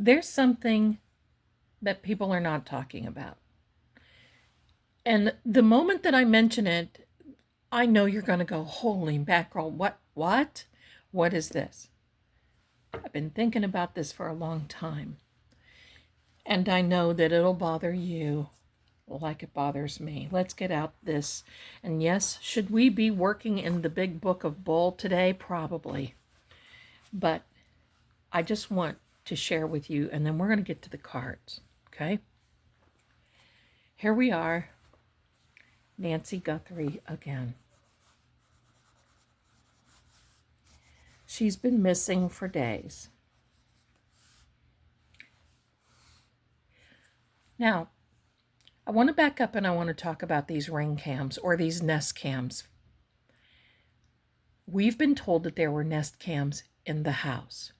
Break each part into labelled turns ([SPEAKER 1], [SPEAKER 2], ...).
[SPEAKER 1] There's something that people are not talking about. And the moment that I mention it, I know you're going to go, holy mackerel, what? What is this? I've been thinking about this for a long time. And I know that it'll bother you like it bothers me. Let's get out this. And yes, should we be working in the big book of Bull today? Probably. But I just want to share with you, and then we're going to get to the cards, okay? Here we are, Nancy Guthrie again. She's been missing for days. Now, I want to back up and I want to talk about these ring cams or these nest cams. We've been told that there were nest cams in the house.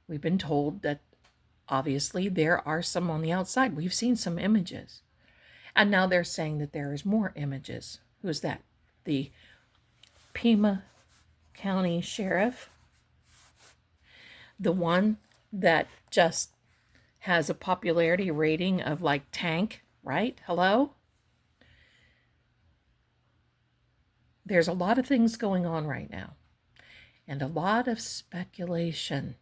[SPEAKER 1] We've been told that obviously there are some on the outside. We've seen some images. And now they're saying that there is more images. Who's that? The Pima County Sheriff. The one that just has a popularity rating of like tank, right? Hello? There's a lot of things going on right now. And a lot of speculation.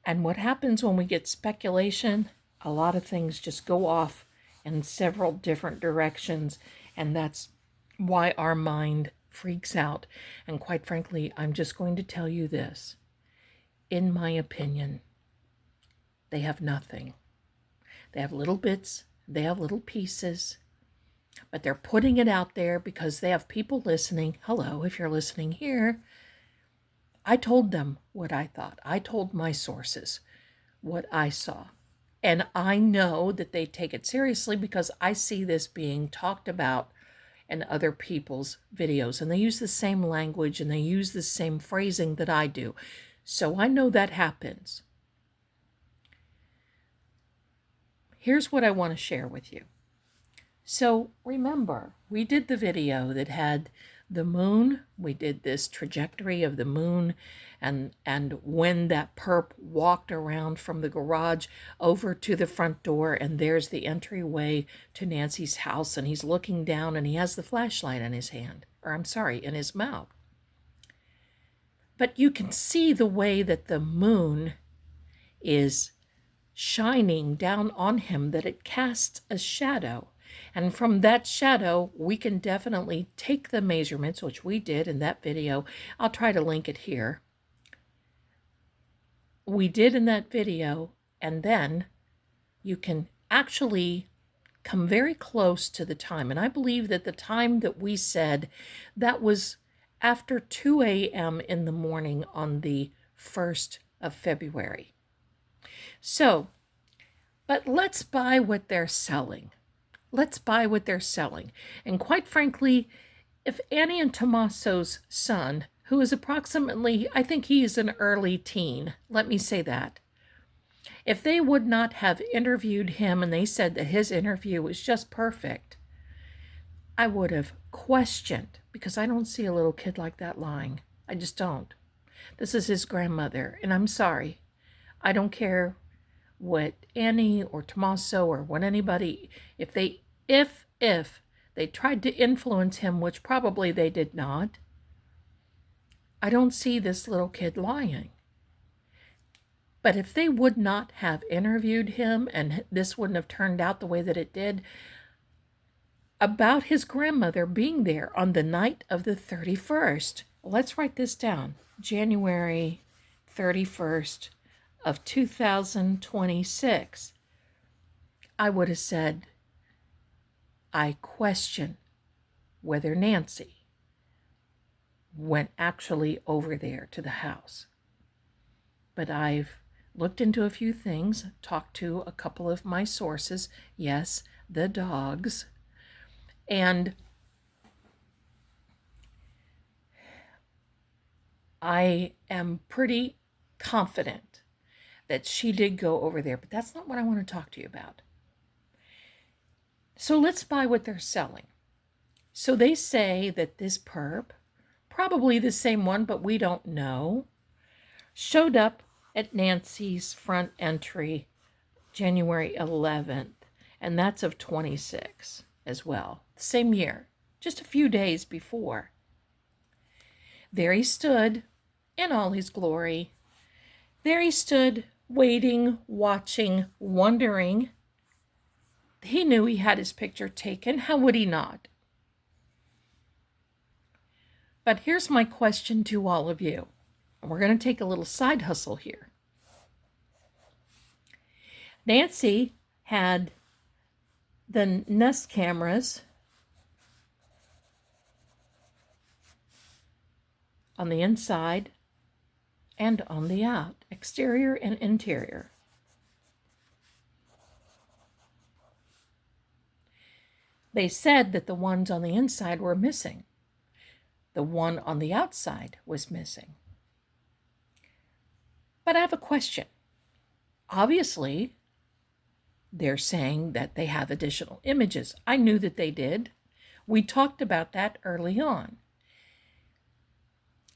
[SPEAKER 1] And what happens when we get speculation, a lot of things just go off in several different directions, and that's why our mind freaks out. And quite frankly, I'm just going to tell you this. In my opinion, they have nothing. They have little bits, they have little pieces, but they're putting it out there because they have people listening. Hello, if you're listening here. I told them what I thought. I told my sources what I saw. And I know that they take it seriously because I see this being talked about in other people's videos. And they use the same language and they use the same phrasing that I do. So I know that happens. Here's what I want to share with you. So remember, we did the video that had the moon. We did this trajectory of the moon and when that perp walked around from the garage over to the front door, and there's the entryway to Nancy's house, and he's looking down and he has the flashlight in his hand, or I'm sorry, in his mouth. But you can see the way that the moon is shining down on him, that it casts a shadow. And from that shadow, we can definitely take the measurements, which we did in that video. I'll try to link it here. We did in that video, and then you can actually come very close to the time. And I believe that the time that we said, that was after 2 a.m. in the morning on the 1st of February. So, but let's buy what they're selling. Let's buy what they're selling. And quite frankly, if Annie and Tommaso's son, who is approximately, I think he is an early teen, let me say that, if they would not have interviewed him and they said that his interview was just perfect, I would have questioned, because I don't see a little kid like that lying. I just don't. This is his grandmother, and I'm sorry. I don't care what Annie or Tommaso or what anybody, if they tried to influence him, which probably they did not, I don't see this little kid lying. But if they would not have interviewed him and this wouldn't have turned out the way that it did, about his grandmother being there on the night of the 31st, let's write this down, January 31st of 2026, I would have said, I question whether Nancy went actually over there to the house. But I've looked into a few things, talked to a couple of my sources, yes, the dogs, and I am pretty confident that she did go over there, but that's not what I want to talk to you about. So let's buy what they're selling. So they say that this perp, probably the same one, but we don't know, showed up at Nancy's front entry, January 11th, and that's of 26 as well, same year, just a few days before. There he stood in all his glory. There he stood, waiting, watching, wondering. He knew he had his picture taken. How would he not? But here's my question to all of you. We're going to take a little side hustle here. Nancy had the Nest cameras on the inside and on the out, exterior and interior. They said that the ones on the inside were missing. The one on the outside was missing. But I have a question. Obviously, they're saying that they have additional images. I knew that they did. We talked about that early on.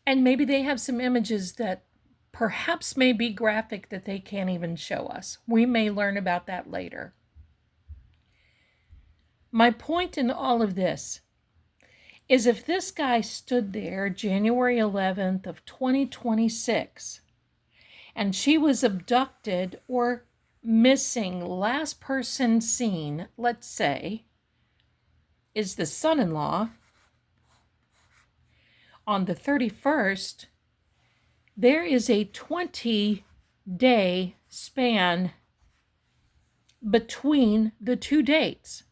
[SPEAKER 1] And maybe they have some images that perhaps may be graphic that they can't even show us. We may learn about that later. My point in all of this is if this guy stood there January 11th of 2026 and she was abducted or missing, last person seen, let's say, is the son-in-law, on the 31st, there is a 20-day span between the two dates.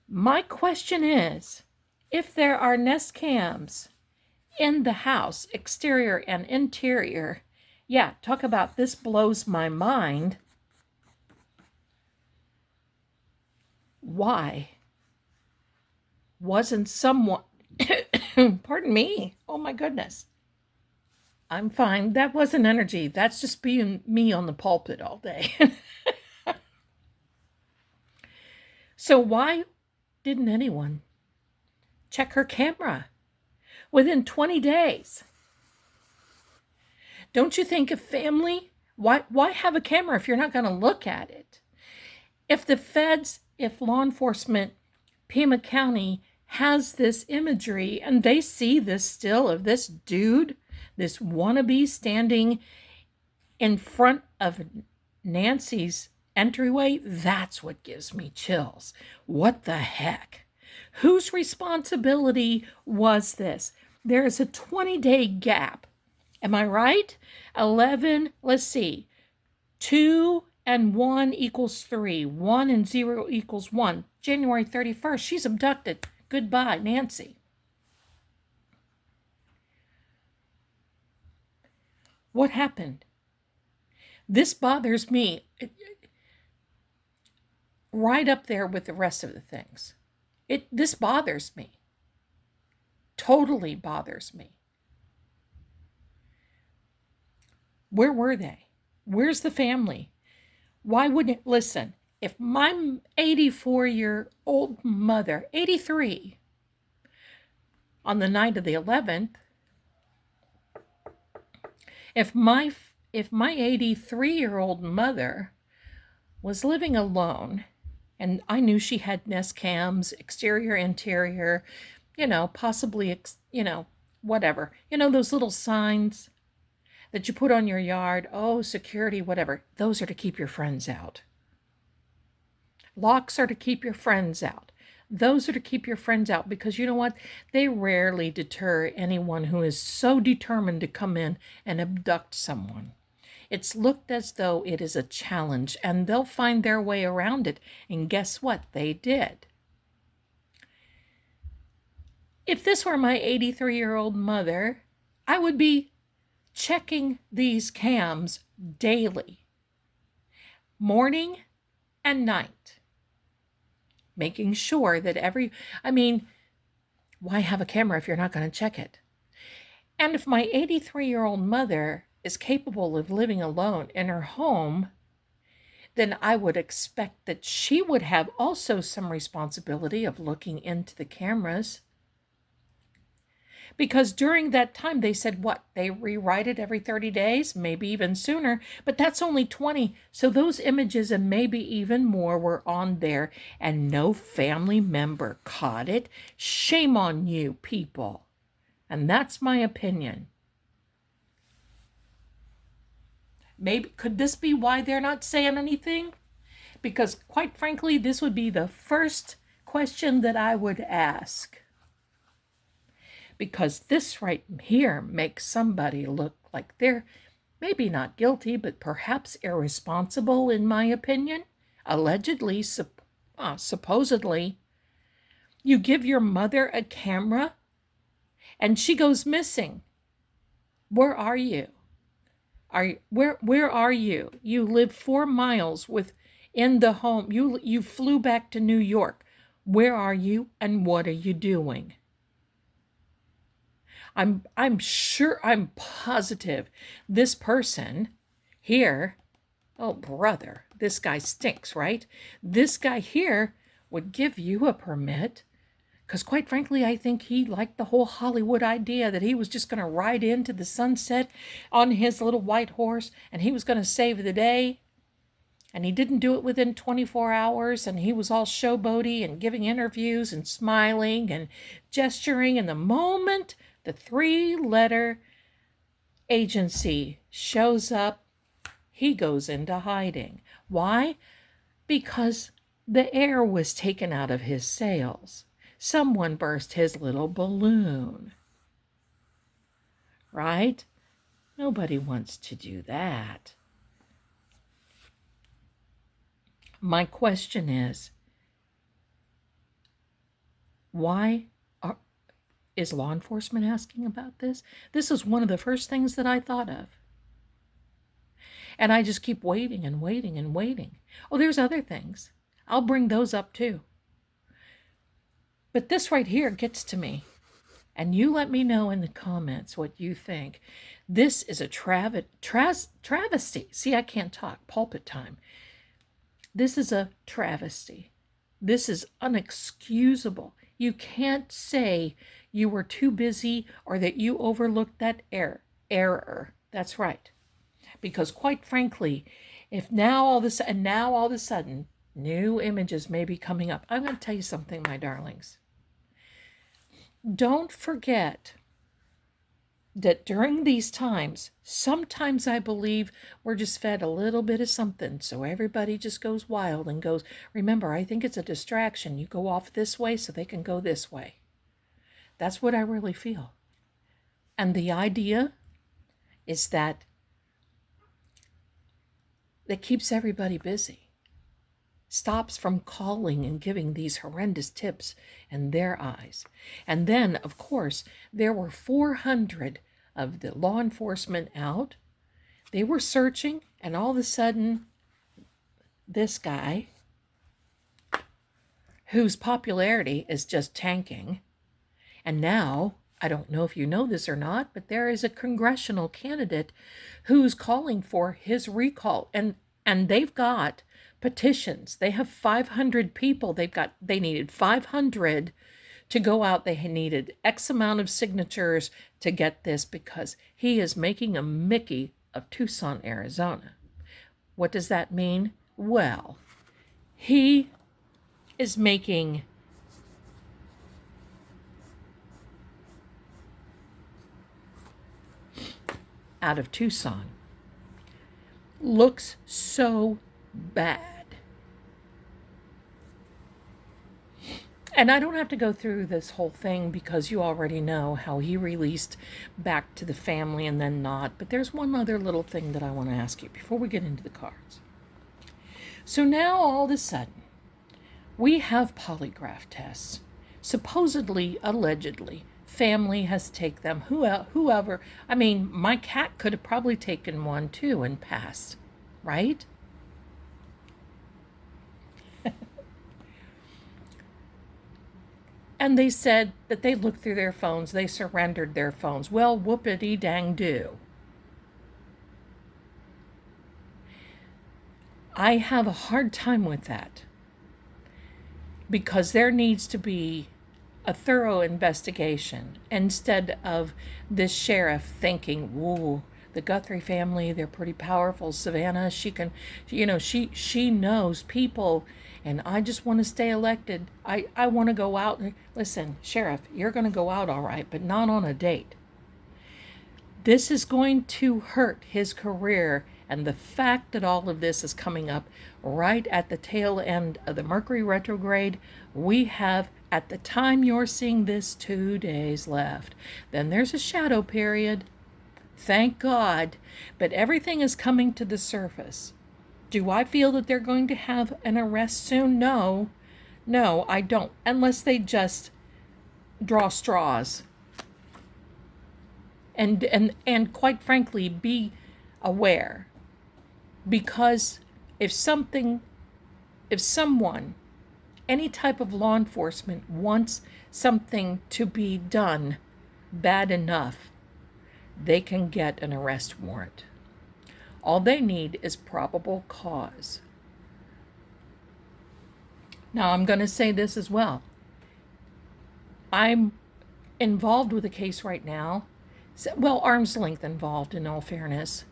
[SPEAKER 1] My question is, if there are Nest cams in the house, exterior and interior, yeah, talk about this blows my mind. Why wasn't someone, pardon me, oh my goodness, I'm fine. That wasn't energy. That's just being me on the pulpit all day. So why didn't anyone check her camera within 20 days? Don't you think a family, why have a camera if you're not going to look at it? If the feds, if law enforcement, Pima County has this imagery and they see this still of this dude, this wannabe standing in front of Nancy's entryway, that's what gives me chills. What the heck? Whose responsibility was this? There is a 20-day gap. Am I right? 11, let's see. 2 and 1 equals 3. 1 and 0 equals 1. January 31st, she's abducted. Goodbye, Nancy. What happened? This bothers me right up there with the rest of the things. This bothers me. Totally bothers me. Where were they? Where's the family? Why wouldn't it listen? If my 84-year-old mother, 83, on the night of the 11th, if my 83-year-old mother was living alone, and I knew she had Nest cams, exterior, interior, possibly, whatever. Those little signs that you put on your yard, oh, security, whatever. Those are to keep your friends out. Locks are to keep your friends out. Those are to keep your friends out because you know what? They rarely deter anyone who is so determined to come in and abduct someone. It's looked as though it is a challenge and they'll find their way around it. And guess what? They did. If this were my 83-year-old mother, I would be checking these cams daily, morning and night, making sure that why have a camera if you're not going to check it? And if my 83-year-old mother is capable of living alone in her home, then I would expect that she would have also some responsibility of looking into the cameras. Because during that time, they said what? They rewrite it every 30 days, maybe even sooner, but that's only 20. So those images and maybe even more were on there, and no family member caught it. Shame on you, people. And that's my opinion. Maybe, could this be why they're not saying anything? Because quite frankly, this would be the first question that I would ask. Because this right here makes somebody look like they're maybe not guilty, but perhaps irresponsible, in my opinion. Allegedly, supposedly. You give your mother a camera and she goes missing. Where are you? Where are you? You live 4 miles within the home. You flew back to New York. Where are you and what are you doing? I'm sure, I'm positive this person here, oh brother, this guy stinks, right? This guy here would give you a permit, because quite frankly, I think he liked the whole Hollywood idea that he was just going to ride into the sunset on his little white horse and he was going to save the day. And he didn't do it within 24 hours, and he was all showboaty and giving interviews and smiling and gesturing. And the moment the 3-letter agency shows up, he goes into hiding. Why? Because the air was taken out of his sails. Someone burst his little balloon. Right? Nobody wants to do that. My question is, why is law enforcement asking about this? This is one of the first things that I thought of. And I just keep waiting and waiting and waiting. Oh, there's other things. I'll bring those up too. But this right here gets to me. And you let me know in the comments what you think. This is a travesty. See, I can't talk. Pulpit time. This is a travesty. This is unexcusable. You can't say you were too busy or that you overlooked that error. That's right. Because quite frankly, if now all of a sudden, new images may be coming up. I'm going to tell you something, my darlings. Don't forget that during these times, sometimes I believe we're just fed a little bit of something, so everybody just goes wild and goes, remember, I think it's a distraction. You go off this way so they can go this way. That's what I really feel. And the idea is that keeps everybody busy, stops from calling and giving these horrendous tips in their eyes. And then, of course, there were 400 of the law enforcement out. They were searching, and all of a sudden, this guy, whose popularity is just tanking, and now, I don't know if you know this or not, but there is a congressional candidate who's calling for his recall, and they've got petitions. They have 500 people. They needed 500 to go out. They needed X amount of signatures to get this because he is making a Mickey of Tucson, Arizona. What does that mean? Well, he is making out of Tucson looks so bad. And I don't have to go through this whole thing because you already know how he released back to the family and then not. But there's one other little thing that I want to ask you before we get into the cards. So now all of a sudden, we have polygraph tests. Supposedly, allegedly, family has taken them. Whoever. I mean, my cat could have probably taken one too and passed, right? And they said that they looked through their phones, they surrendered their phones. Well, whoopity dang do. I have a hard time with that because there needs to be a thorough investigation instead of this sheriff thinking, "Whoa, the Guthrie family, they're pretty powerful. Savannah, she can, she knows people, and I just want to stay elected. I want to go out. Listen, sheriff, you're going to go out all right, but not on a date. This is going to hurt his career, and the fact that all of this is coming up right at the tail end of the Mercury retrograde, we have, at the time you're seeing this, 2 days left. Then there's a shadow period. Thank God. But everything is coming to the surface. Do I feel that they're going to have an arrest soon? No. No, I don't. Unless they just draw straws. And quite frankly, be aware. Because if someone, any type of law enforcement wants something to be done bad enough, they can get an arrest warrant. All they need is probable cause. Now, I'm going to say this as well. I'm involved with a case right now. Well, arm's length involved, in all fairness.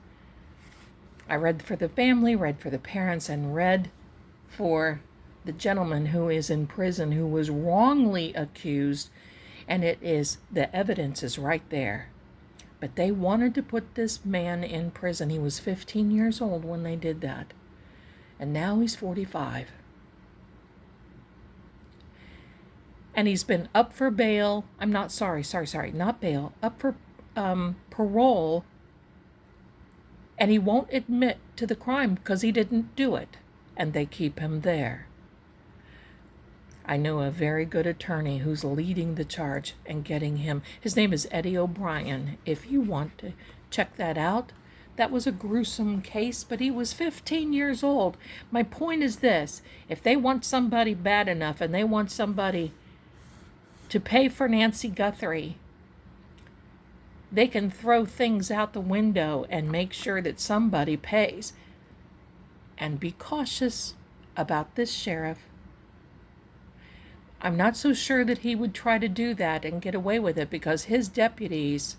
[SPEAKER 1] I read for the family, read for the parents, and read for the gentleman who is in prison who was wrongly accused, and the evidence is right there. But they wanted to put this man in prison. He was 15 years old when they did that. And now he's 45. And he's been up for bail. Not bail. Up for parole. And he won't admit to the crime because he didn't do it. And they keep him there. I know a very good attorney who's leading the charge and getting him. His name is Eddie O'Brien. If you want to check that out, that was a gruesome case, but he was 15 years old. My point is this: if they want somebody bad enough and they want somebody to pay for Nancy Guthrie, they can throw things out the window and make sure that somebody pays. And be cautious about this sheriff. I'm not so sure that he would try to do that and get away with it, because his deputies,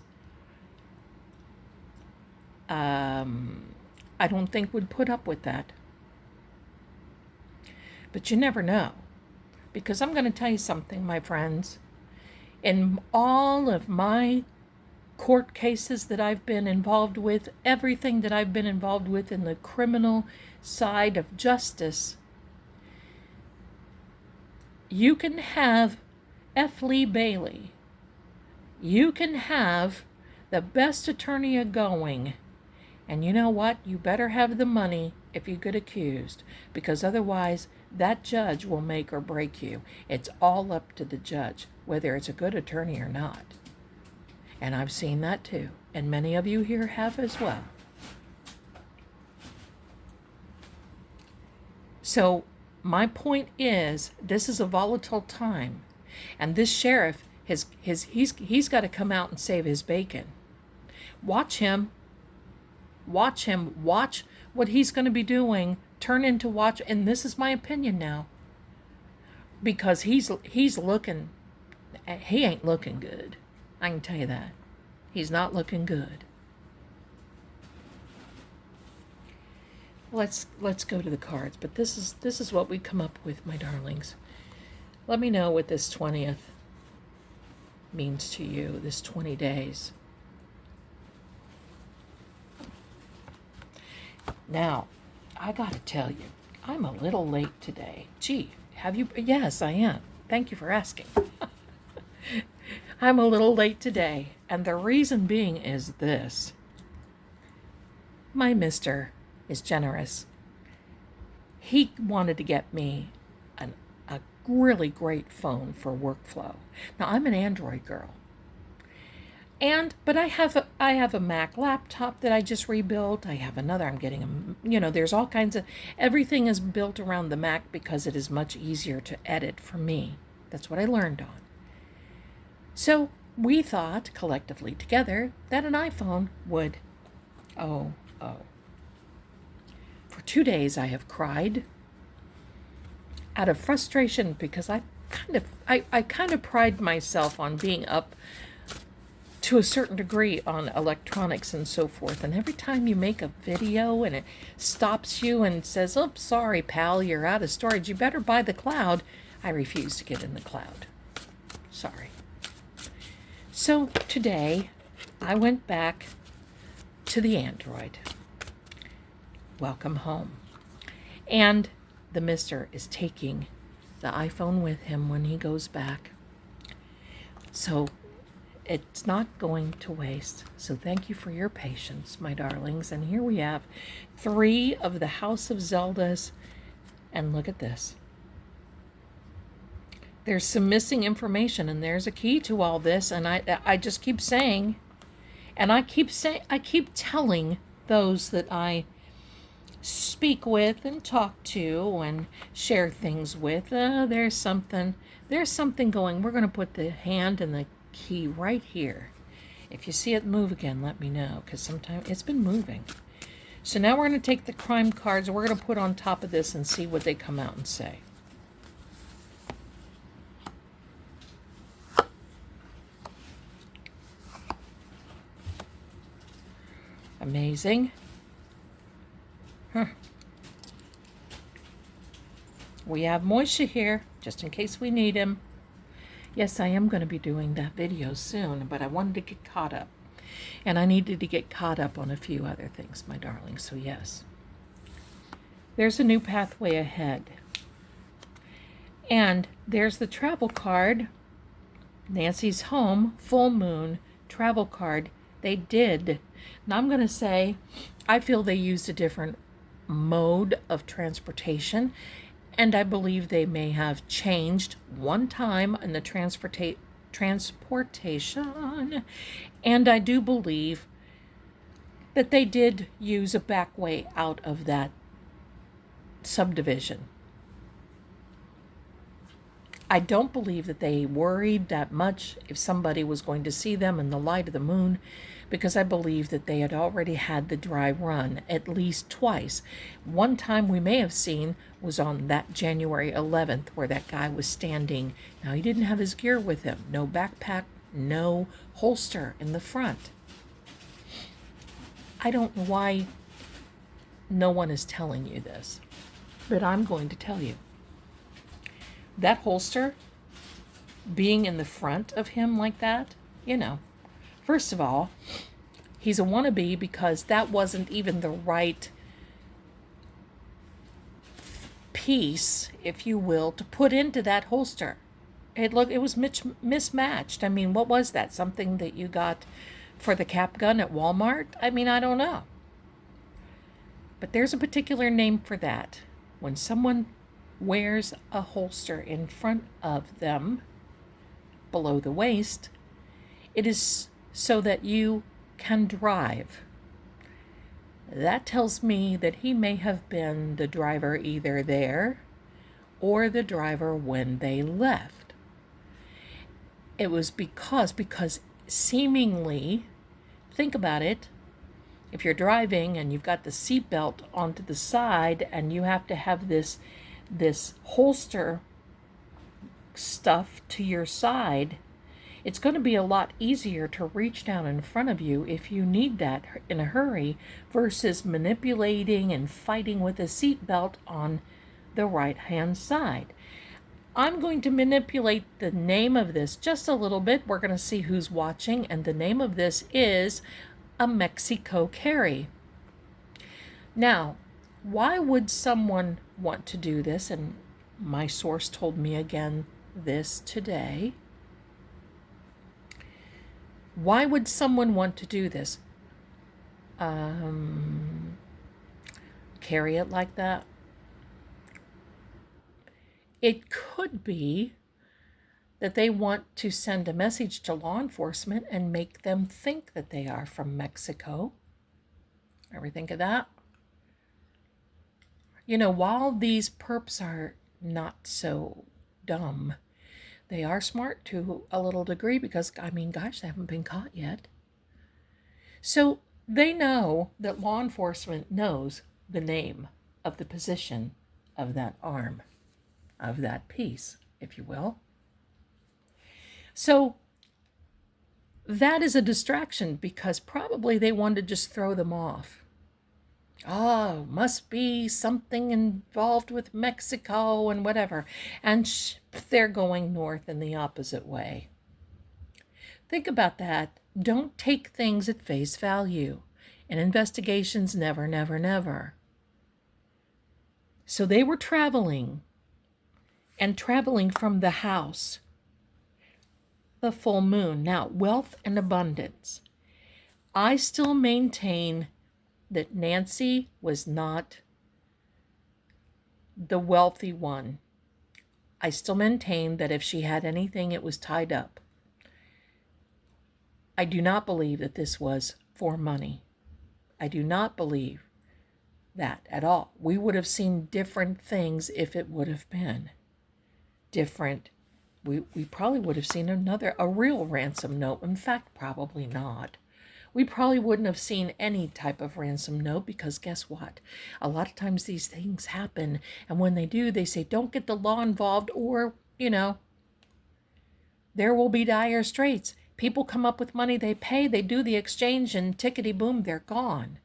[SPEAKER 1] I don't think would put up with that. But you never know. Because I'm going to tell you something, my friends. In all of my court cases that I've been involved with, everything that I've been involved with in the criminal side of justice, you can have F. Lee Bailey. You can have the best attorney going. And you know what? You better have the money if you get accused, because otherwise that judge will make or break you. It's all up to the judge, whether it's a good attorney or not. And I've seen that too. And many of you here have as well. So my point is, this is a volatile time, and this sheriff, he's got to come out and save his bacon. Watch him. Watch what he's going to be doing turn into watch. And this is my opinion now, because he ain't looking good. I can tell you that. He's not looking good. Let's go to the cards, but this is what we come up with, my darlings. Let me know what this 20th means to you, this 20 days. Now, I gotta tell you, I'm a little late today. Gee, have you? Yes, I am. Thank you for asking. I'm a little late today, and the reason being is this. My mister is generous. He wanted to get me a really great phone for workflow. Now, I'm an Android girl. But I have a Mac laptop that I just rebuilt. I have another. I'm getting there's all kinds of, everything is built around the Mac because it is much easier to edit for me. That's what I learned on. So we thought collectively together that an iPhone would, For 2 days I have cried out of frustration because I I kind of pride myself on being up to a certain degree on electronics and so forth. And every time you make a video and it stops you and says, "Oh, sorry, pal, you're out of storage. You better buy the cloud," I refuse to get in the cloud. Sorry. So today I went back to the Android. Welcome home. And the mister is taking the iPhone with him when he goes back. So it's not going to waste. So thank you for your patience, my darlings. And here we have 3 of the House of Zeldas. And look at this. There's some missing information, and there's a key to all this. And I just keep saying, and I keep telling those that I speak with and talk to and share things with, there's something going. We're going to put the hand and the key right here. If you see it move again, let me know, because sometimes it's been moving. So now we're going to take the crime cards and we're going to put on top of this and see what they come out and say. Amazing. We have Moisha here, just in case we need him. Yes, I am going to be doing that video soon, but I wanted to get caught up. And I needed to get caught up on a few other things, my darling. So yes, there's a new pathway ahead. And there's the travel card. Nancy's home, full moon, travel card. They did. Now I'm going to say, I feel they used a different mode of transportation. And I believe they may have changed one time in the transportation. And I do believe that they did use a back way out of that subdivision. I don't believe that they worried that much if somebody was going to see them in the light of the moon, because I believe that they had already had the dry run at least twice. One time we may have seen was on that January 11th where that guy was standing. Now, he didn't have his gear with him. No backpack, no holster in the front. I don't know why no one is telling you this, but I'm going to tell you. That holster being in the front of him like that, first of all, he's a wannabe, because that wasn't even the right piece, if you will, to put into that holster. It was mismatched. I mean, what was that? Something that you got for the cap gun at Walmart? I mean, I don't know. But there's a particular name for that. When someone wears a holster in front of them, below the waist, it is so that you can drive. That tells me that he may have been the driver either there or the driver when they left. It was because seemingly, think about it, if you're driving and you've got the seatbelt onto the side and you have to have this holster stuff to your side, it's going to be a lot easier to reach down in front of you if you need that in a hurry, versus manipulating and fighting with a seatbelt on the right-hand side. I'm going to manipulate the name of this just a little bit. We're going to see who's watching, and the name of this is a Mexico carry. Now, why would someone want to do this? And my source told me again this today. Why would someone want to do this? Carry it like that? It could be that they want to send a message to law enforcement and make them think that they are from Mexico. Ever think of that? While these perps are not so dumb, they are smart to a little degree, because, gosh, they haven't been caught yet. So they know that law enforcement knows the name of the position of that arm, of that piece. if you will. So that is a distraction because probably they wanted to just throw them off. Oh, must be something involved with Mexico and whatever. And they're going north in the opposite way. Think about that. Don't take things at face value. And investigations, never, never, never. So they were traveling and traveling from the house, the full moon. Now, wealth and abundance. I still maintain that Nancy was not the wealthy one. I still maintain that if she had anything, it was tied up. I do not believe that this was for money. I do not believe that at all. We would have seen different things if it would have been different. We probably would have seen a real ransom note. In fact, probably not. We probably wouldn't have seen any type of ransom note because guess what? A lot of times these things happen, and when they do, they say, don't get the law involved or, there will be dire straits. People come up with money, they pay, they do the exchange, and tickety-boom, they're gone.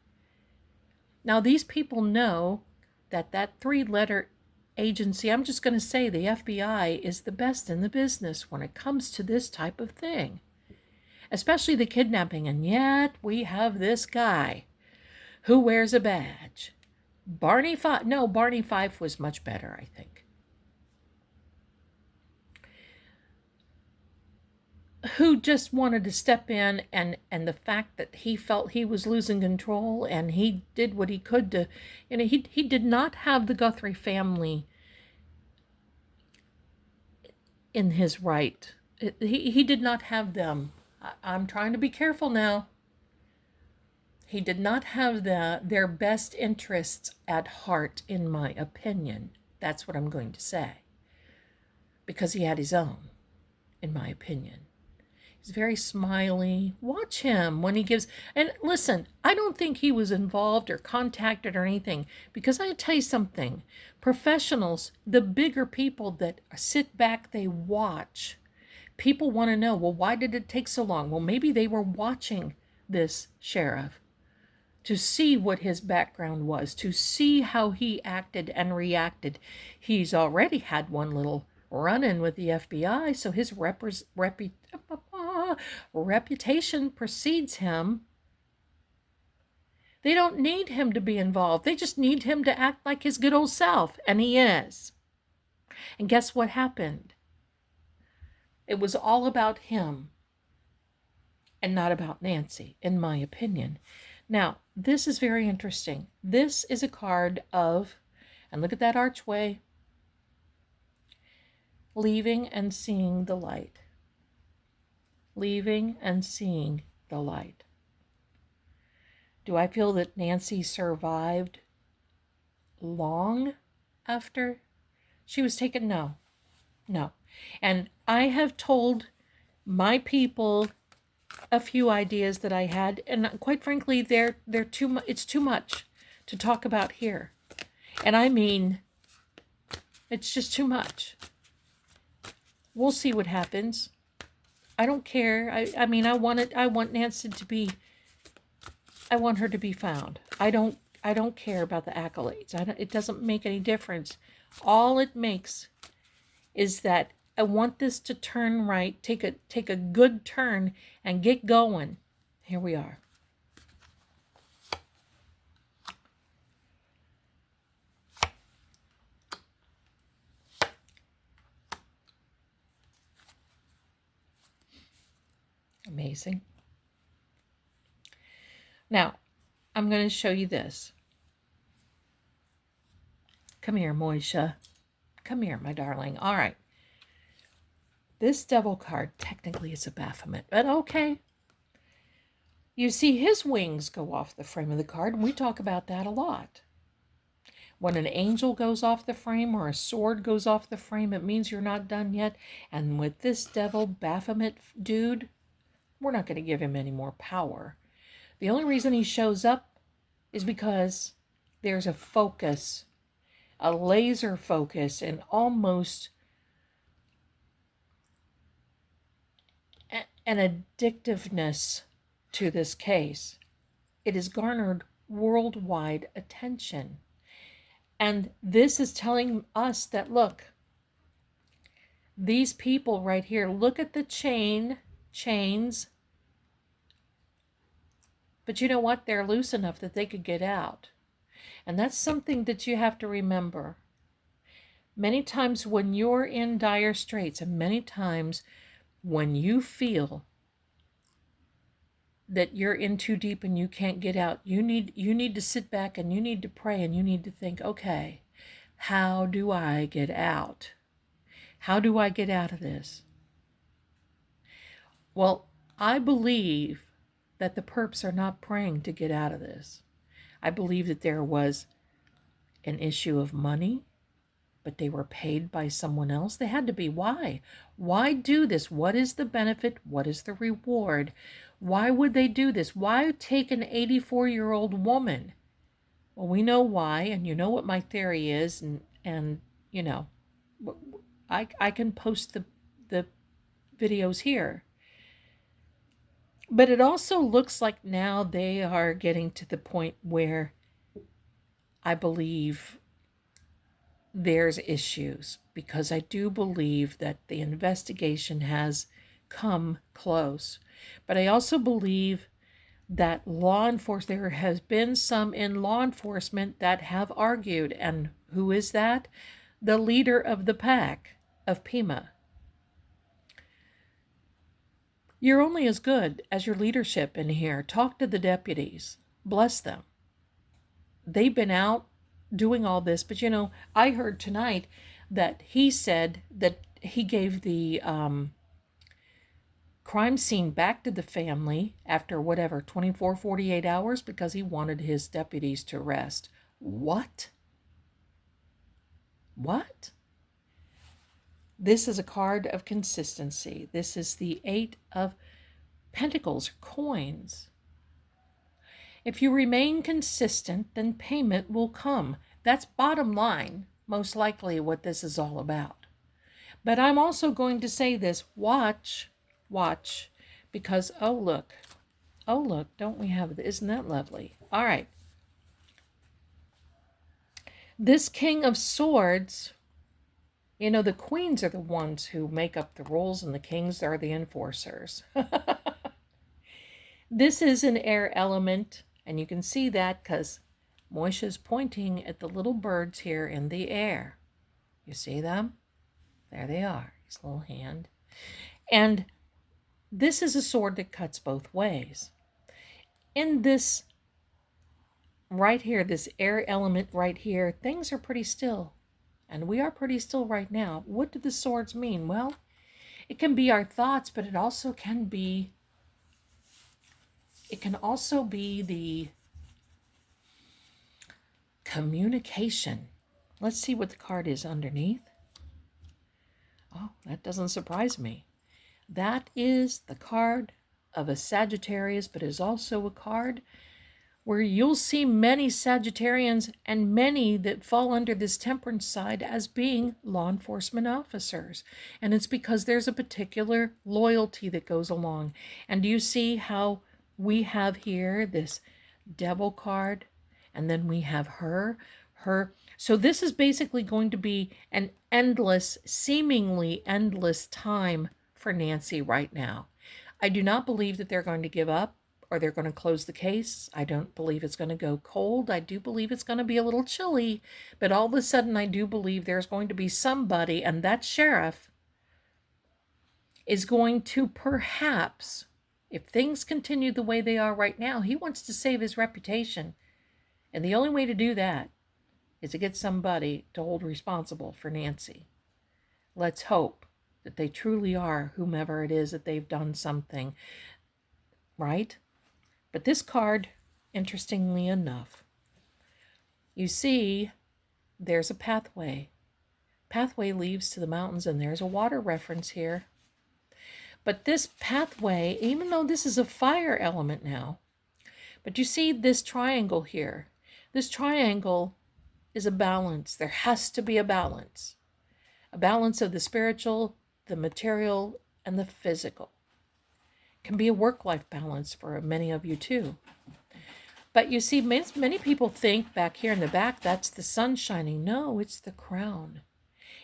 [SPEAKER 1] Now, these people know that 3-letter agency, I'm just going to say the FBI, is the best in the business when it comes to this type of thing. Especially the kidnapping, and yet we have this guy who wears a badge. Barney Fife was much better, I think. Who just wanted to step in, and the fact that he felt he was losing control, and he did what he could to, he did not have the Guthrie family in his right. He did not have them. I'm trying to be careful now. He did not have their best interests at heart, in my opinion. That's what I'm going to say. Because he had his own, in my opinion. He's very smiley. Watch him when he gives... And listen, I don't think he was involved or contacted or anything. Because I tell you something. Professionals, the bigger people that sit back, they watch. People want to know, well, why did it take so long? Well, maybe they were watching this sheriff to see what his background was, to see how he acted and reacted. He's already had one little run-in with the FBI, so his reputation precedes him. They don't need him to be involved. They just need him to act like his good old self, and he is. And guess what happened? It was all about him and not about Nancy, in my opinion. Now, this is very interesting. This is a card of, and look at that archway, leaving and seeing the light. Leaving and seeing the light. Do I feel that Nancy survived long after she was taken? No. And I have told my people a few ideas that I had, and quite frankly, they're it's too much to talk about here. And I mean, it's just too much. We'll see what happens. I don't care. I want Nancy to be, I want her to be found. I don't care about the accolades. It doesn't make any difference. All it makes is that I want this to turn right, take a good turn and get going. Here we are. Amazing. Now, I'm going to show you this. Come here, Moisha. Come here, my darling. All right. This devil card, technically it's a Baphomet, but okay. You see his wings go off the frame of the card, and we talk about that a lot. When an angel goes off the frame or a sword goes off the frame, it means you're not done yet. And with this devil Baphomet dude, we're not going to give him any more power. The only reason he shows up is because there's a focus, a laser focus, and almost an addictiveness to this case. It has garnered worldwide attention. And this is telling us that, look, these people right here, look at the chains, but you know what? They're loose enough that they could get out. And that's something that you have to remember. Many times when you're in dire straits, and many times when you feel that you're in too deep and you can't get out, you need to sit back and you need to pray and you need to think, okay, how do I get out? How do I get out of this? Well, I believe that the perps are not praying to get out of this. I believe that there was an issue of money, but they were paid by someone else. They had to be. Why? Why do this? What is the benefit? What is the reward? Why would they do this? Why take an 84-year-old woman? Well, we know why, and you know what my theory is, and you know, I can post the videos here. But it also looks like now they are getting to the point where I believe there's issues, because I do believe that the investigation has come close. But I also believe that law enforcement, there has been some in law enforcement that have argued. And who is that? The leader of the pack of Pima. You're only as good as your leadership in here. Talk to the deputies. Bless them. They've been out doing all this, but you know, I heard tonight that he said that he gave the crime scene back to the family after whatever, 24, 48 hours, because he wanted his deputies to rest. What? What? This is a card of consistency. This is the Eight of Pentacles, coins. If you remain consistent, then payment will come. That's bottom line, most likely what this is all about. But I'm also going to say this, watch, because, oh look, don't we have, isn't that lovely? All right. This King of Swords, you know, the queens are the ones who make up the rules and the kings are the enforcers. This is an air element, and you can see that because Moisha's pointing at the little birds here in the air. You see them? There they are, his little hand. And this is a sword that cuts both ways. In this right here, this air element right here, things are pretty still. And we are pretty still right now. What do the swords mean? Well, it can be our thoughts, but it also can be, the communication. Let's see what the card is underneath. Oh, that doesn't surprise me. That is the card of a Sagittarius, but is also a card where you'll see many Sagittarians and many that fall under this temperance side as being law enforcement officers. And it's because there's a particular loyalty that goes along. And do you see how we have here this Devil card, and then we have her. So this is basically going to be an endless, seemingly endless time for Nancy right now. I do not believe that they're going to give up or they're going to close the case. I don't believe it's going to go cold. I do believe it's going to be a little chilly, but all of a sudden I do believe there's going to be somebody, and that sheriff is going to perhaps, if things continue the way they are right now, he wants to save his reputation. And the only way to do that is to get somebody to hold responsible for Nancy. Let's hope that they truly are whomever it is that they've done something, right? But this card, interestingly enough, you see there's a pathway. Pathway leads to the mountains, and there's a water reference here. But this pathway, even though this is a fire element now, but you see this triangle here. This triangle is a balance. There has to be a balance of the spiritual, the material, and the physical. Can be a work-life balance for many of you too. But you see, many people think back here in the back, that's the sun shining. No, it's the crown.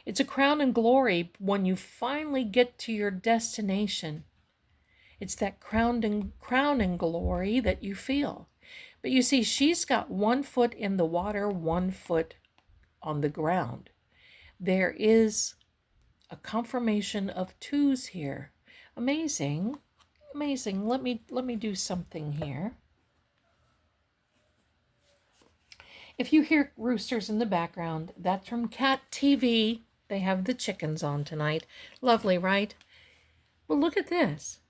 [SPEAKER 1] It's a crown and glory when you finally get to your destination. It's that crown and glory that you feel. But you see, she's got 1 foot in the water, 1 foot on the ground. There is a confirmation of 2s here. Amazing. Amazing. Let me do something here. If you hear roosters in the background, that's from Cat TV. They have the chickens on tonight. Lovely, right? Well, look at this.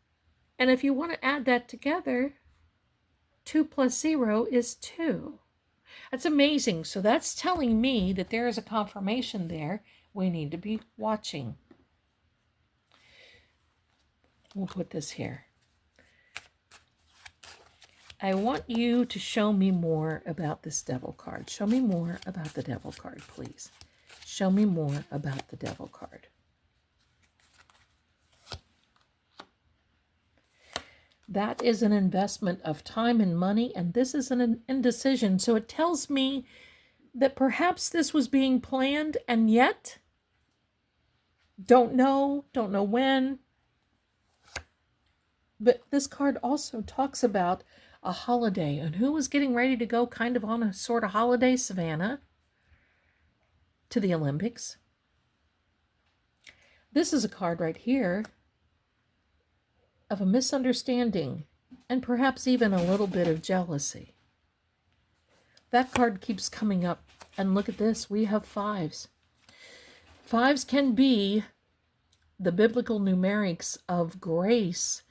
[SPEAKER 1] And if you want to add that together, 2 plus 0 is 2. That's amazing. So that's telling me that there is a confirmation there we need to be watching. We'll put this here. I want you to show me more about this devil card. Show me more about the devil card, please. Show me more about the devil card. That is an investment of time and money, and this is an indecision. So it tells me that perhaps this was being planned, and yet don't know when. But this card also talks about a holiday, and who was getting ready to go kind of on a sort of holiday, Savannah, to the Olympics. This is a card right here of a misunderstanding and perhaps even a little bit of jealousy. That card keeps coming up, and look at this, we have 5s. 5s can be the biblical numerics of grace,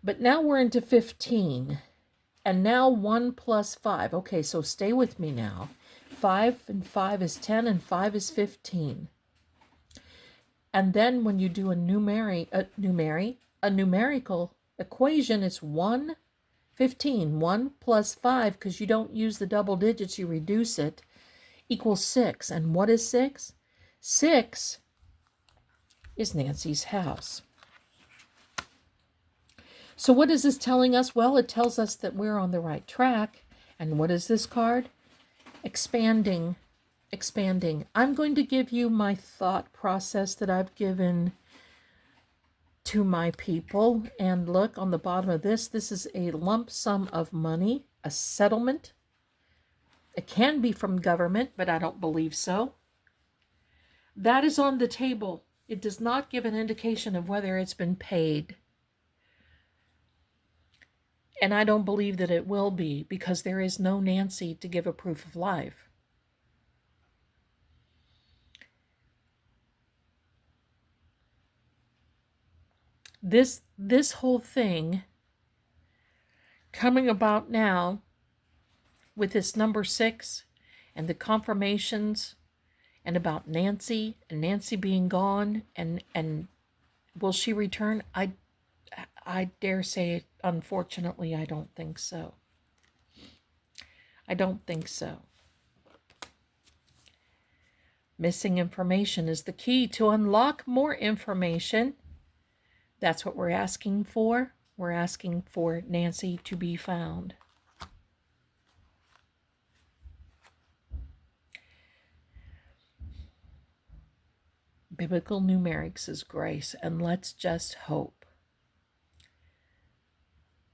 [SPEAKER 1] but now we're into 15. And now 1 plus 5. Okay, so stay with me now. 5 and 5 is 10, and 5 is 15. And then when you do a numerical equation, it's 1, 15. 1 plus 5, because you don't use the double digits, you reduce it, equals 6. And what is 6? 6 is Nancy's house. So what is this telling us? Well, it tells us that we're on the right track. And what is this card? Expanding. Expanding. I'm going to give you my thought process that I've given to my people. And look on the bottom of this. This is a lump sum of money, a settlement. It can be from government, but I don't believe so. That is on the table. It does not give an indication of whether it's been paid. And I don't believe that it will be, because there is no Nancy to give a proof of life. This whole thing coming about now with this number 6 and the confirmations and about Nancy and Nancy being gone and will she return? I dare say, unfortunately, I don't think so. I don't think so. Missing information is the key to unlock more information. That's what we're asking for. We're asking for Nancy to be found. Biblical numerics is grace, and let's just hope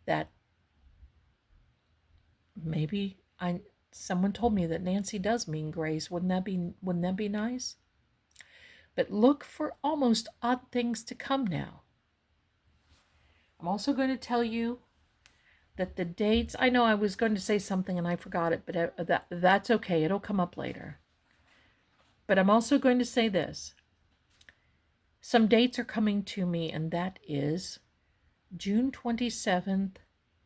[SPEAKER 1] that maybe someone told me that Nancy does mean grace. Wouldn't that be nice? But look for almost odd things to come now. I'm also going to tell you that the dates, I know I was going to say something and I forgot it, but that's okay. It'll come up later. But I'm also going to say this. Some dates are coming to me, and that is June 27th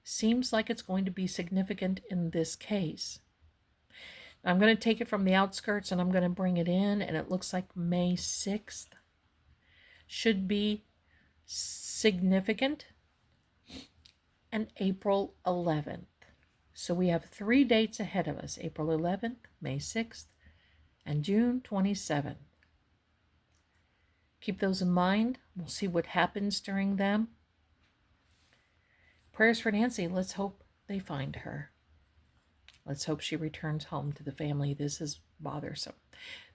[SPEAKER 1] seems like it's going to be significant in this case. I'm going to take it from the outskirts and I'm going to bring it in, and it looks like May 6th should be significant, and April 11th. So we have 3 dates ahead of us: April 11th, May 6th, and June 27th. Keep those in mind. We'll see what happens during them. Prayers for Nancy. Let's hope they find her. Let's hope she returns home to the family. This is bothersome.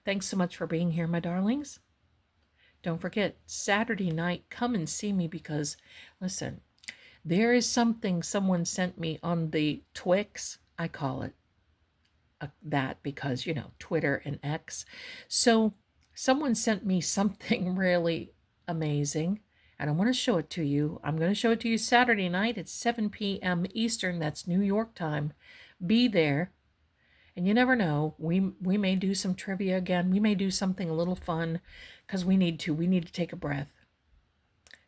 [SPEAKER 1] Thanks so much for being here, my darlings. Don't forget, Saturday night, come and see me because, listen, there is something someone sent me on the Twix. I call it that because, Twitter and X. So someone sent me something really amazing, and I want to show it to you. I'm going to show it to you Saturday night at 7 p.m. Eastern. That's New York time. Be there. And you never know, we may do some trivia again. We may do something a little fun because we need to. We need to take a breath.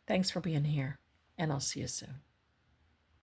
[SPEAKER 1] Thanks for being here, and I'll see you soon.